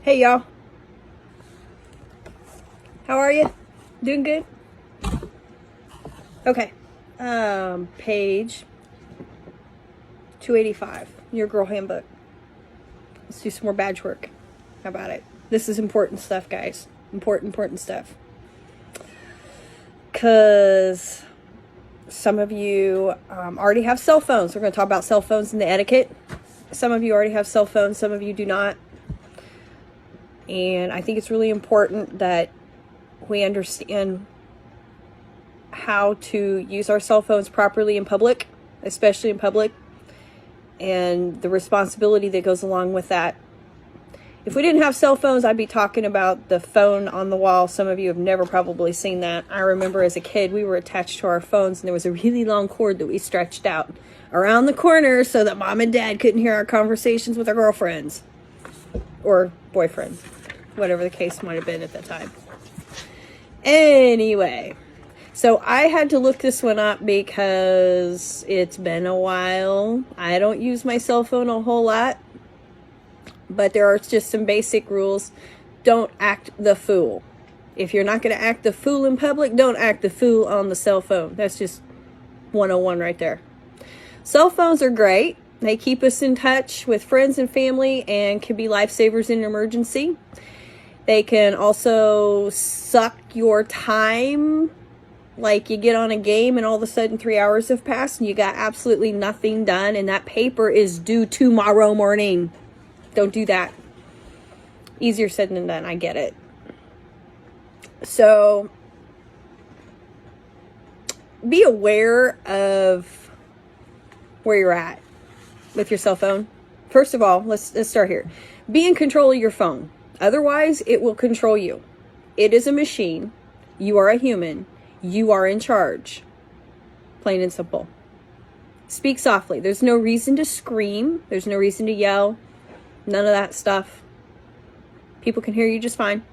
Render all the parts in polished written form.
Hey y'all, how are you? Doing good? Okay, page 285, your girl handbook. Let's do some more badge work. How about it? This is important stuff, guys. Important stuff. Because some of you already have cell phones. We're going to talk about cell phones and the etiquette. Some of you already have cell phones, some of you do not. And I think it's really important that we understand how to use our cell phones properly in public, especially in public, and the responsibility that goes along with that. If we didn't have cell phones, I'd be talking about the phone on the wall. Some of you have never probably seen that. I remember as a kid, we were attached to our phones, and there was a really long cord that we stretched out around the corner so that mom and dad couldn't hear our conversations with our girlfriends or boyfriends, whatever the case might have been at that time. Anyway, so I had to look this one up because it's been a while. I don't use my cell phone a whole lot, but there are just some basic rules. Don't act the fool. If you're not going to act the fool in public, don't act the fool on the cell phone. That's just 101 right there. Cell phones are great. They keep us in touch with friends and family and can be lifesavers in an emergency. They can also suck your time. Like you get on a game and all of a sudden 3 hours have passed and you got absolutely nothing done and that paper is due tomorrow morning. Don't do that. Easier said than done. I get it. So be aware of where you're at with your cell phone. First of all, let's start here. Be in control of your phone. Otherwise, it will control you. It is a machine. You are a human. You are in charge. Plain and simple. Speak softly. There's no reason to scream. There's no reason to yell. None of that stuff. People can hear you just fine.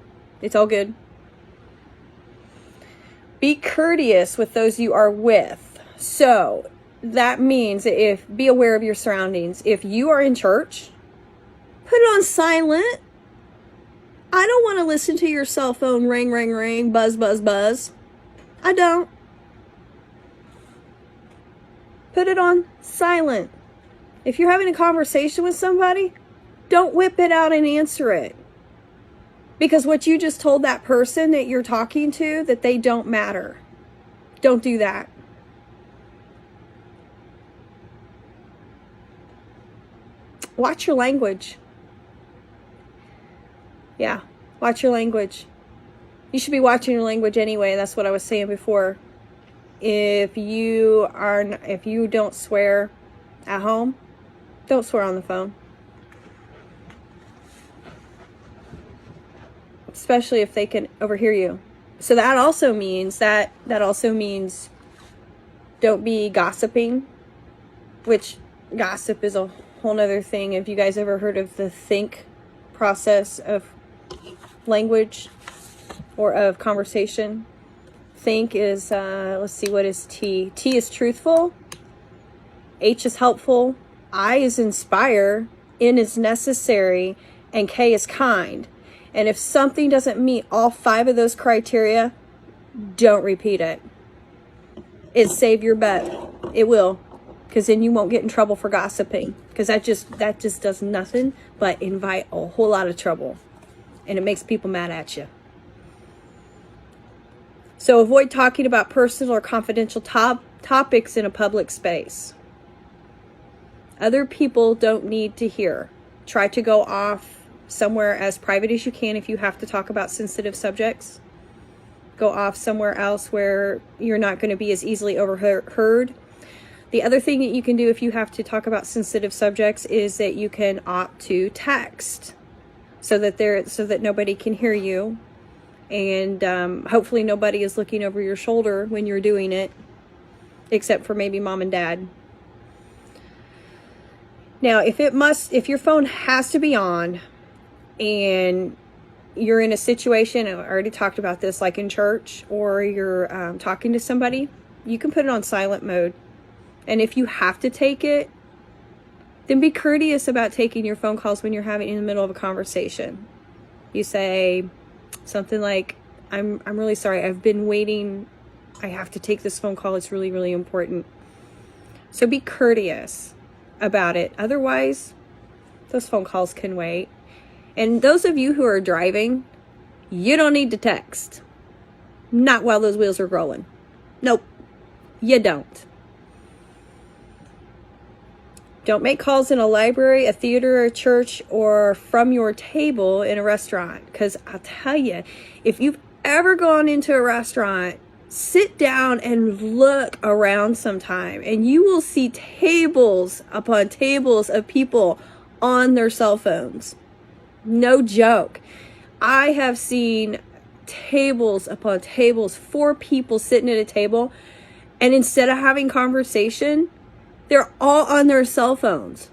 It's all good. Be courteous with those you are with. So that means be aware of your surroundings. If you are in church, put it on silent. I don't want to listen to your cell phone ring, ring, ring, buzz, buzz, buzz. I don't. Put it on silent. If you're having a conversation with somebody, don't whip it out and answer it. Because what you just told that person that you're talking to, that they don't matter. Don't do that. Watch your language. Yeah, watch your language. You should be watching your language anyway. That's what I was saying before. If you don't swear at home, don't swear on the phone. Especially if they can overhear you. So that also means don't be gossiping, which gossip is a whole nother thing. Have you guys ever heard of the think process of language or of conversation? Think is, let's see, what is T? T is truthful. H is helpful. I is inspire. N is necessary. And K is kind. And if something doesn't meet all 5 of those criteria, don't repeat it. It save your butt. It will. Because then you won't get in trouble for gossiping. Because that just does nothing but invite a whole lot of trouble. And it makes people mad at you. So avoid talking about personal or confidential topics in a public space. Other people don't need to hear. Try to go off somewhere as private as you can if you have to talk about sensitive subjects. Go off somewhere else where you're not going to be as easily overheard. The other thing that you can do if you have to talk about sensitive subjects is that you can opt to text so that nobody can hear you. And hopefully nobody is looking over your shoulder when you're doing it, except for maybe mom and dad. Now, if your phone has to be on and you're in a situation, I already talked about this, like in church, or you're talking to somebody, you can put it on silent mode. And if you have to take it, then be courteous about taking your phone calls when you're having in the middle of a conversation. You say something like, I'm really sorry, I've been waiting, I have to take this phone call, it's really, really important. So be courteous about it. Otherwise, those phone calls can wait. And those of you who are driving, you don't need to text. Not while those wheels are rolling. Nope, you don't. Don't make calls in a library, a theater, a church, or from your table in a restaurant. Because I'll tell you, if you've ever gone into a restaurant, sit down and look around sometime, and you will see tables upon tables of people on their cell phones. No joke. I have seen tables upon tables, 4 people sitting at a table, and instead of having conversation, they're all on their cell phones.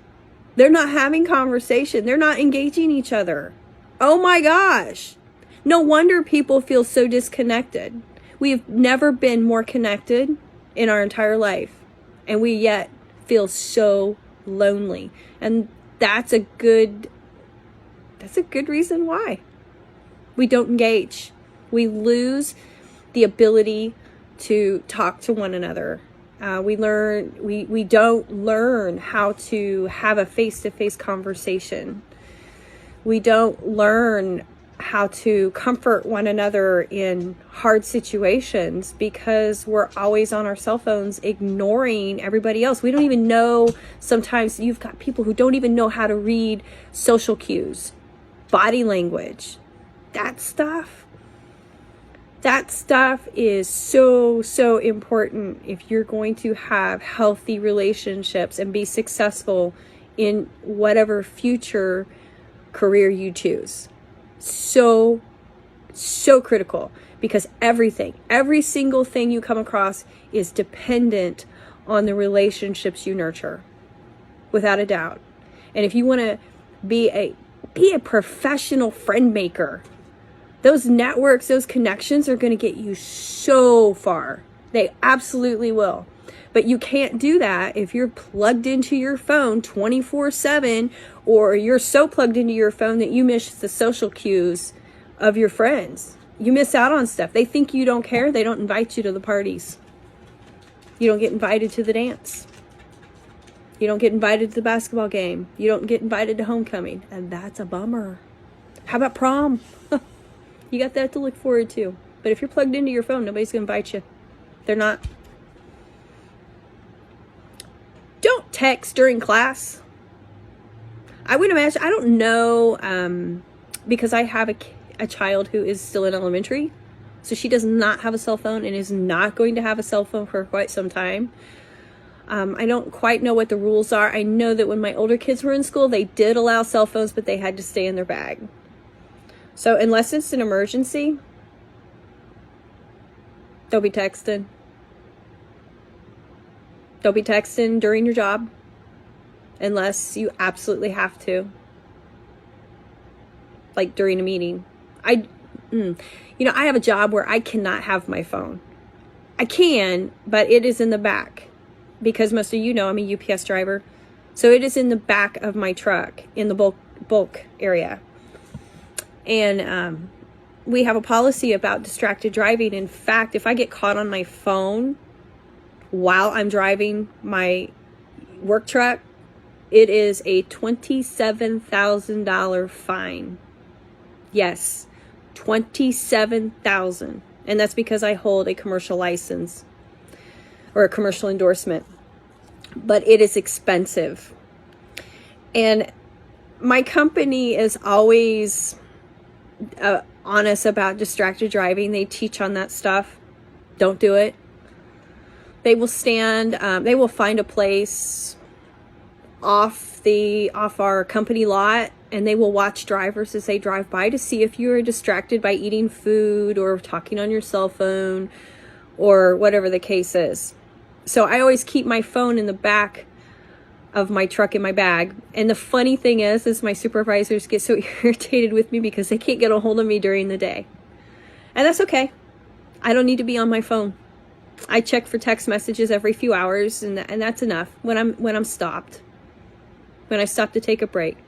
They're not having conversation. They're not engaging each other. Oh my gosh. No wonder people feel so disconnected. We've never been more connected in our entire life, and we yet feel so lonely. And that's a good reason why we don't engage. We lose the ability to talk to one another. We don't learn how to have a face-to-face conversation. We don't learn how to comfort one another in hard situations because we're always on our cell phones ignoring everybody else. We don't even know, sometimes you've got people who don't even know how to read social cues, body language. That stuff is so important if you're going to have healthy relationships and be successful in whatever future career you choose. So critical, because every single thing you come across is dependent on the relationships you nurture, without a doubt. And if you want to be a professional friend maker, those networks, those connections are going to get you so far. They absolutely will. But you can't do that if you're plugged into your phone 24/7, or you're so plugged into your phone that you miss the social cues of your friends. You miss out on stuff. They think you don't care. They don't invite you to the parties. You don't get invited to the dance. You don't get invited to the basketball game. You don't get invited to homecoming. And that's a bummer. How about prom? You got that to look forward to. But if you're plugged into your phone, nobody's going to invite you. They're not. Don't text during class. I would imagine, I don't know, because I have a child who is still in elementary. So she does not have a cell phone and is not going to have a cell phone for quite some time. I don't quite know what the rules are. I know that when my older kids were in school, they did allow cell phones, but they had to stay in their bag. So unless it's an emergency, don't be texting. Don't be texting during your job unless you absolutely have to. Like during a meeting. I have a job where I cannot have my phone. I can, but it is in the back. Because most of you know I'm a UPS driver. So it is in the back of my truck in the bulk area. And we have a policy about distracted driving. In fact, if I get caught on my phone while I'm driving my work truck, it is a $27,000 fine. Yes, $27,000. And that's because I hold a commercial license or a commercial endorsement. But it is expensive. And my company is always honest about distracted driving. They teach on that stuff. Don't do it. They will they will find a place off our company lot, and they will watch drivers as they drive by to see if you are distracted by eating food or talking on your cell phone or whatever the case is. So I always keep my phone in the back of my truck in my bag. And the funny thing is my supervisors get so irritated with me because they can't get a hold of me during the day. And that's okay. I don't need to be on my phone. I check for text messages every few hours, and that's enough when I'm stopped. When I stop to take a break.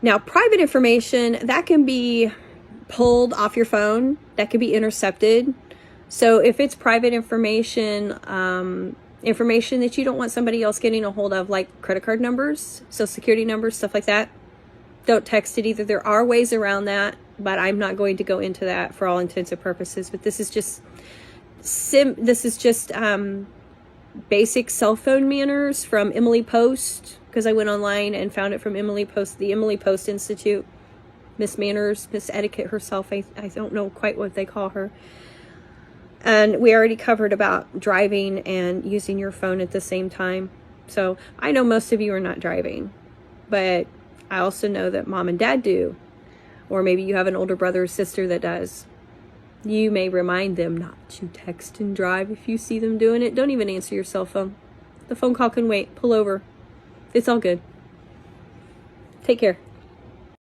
Now, private information, that can be pulled off your phone, that can be intercepted. So if it's private information, information that you don't want somebody else getting a hold of, like credit card numbers, social security numbers, stuff like that, don't text it either. There are ways around that, but I'm not going to go into that for all intents and purposes. But this is just basic cell phone manners from Emily Post, because I went online and found it from Emily Post, the Emily Post Institute. Miss Manners, Miss Etiquette herself, I don't know quite what they call her. And we already covered about driving and using your phone at the same time. So I know most of you are not driving, but I also know that mom and dad do. Or maybe you have an older brother or sister that does. You may remind them not to text and drive if you see them doing it. Don't even answer your cell phone. The phone call can wait. Pull over. It's all good. Take care.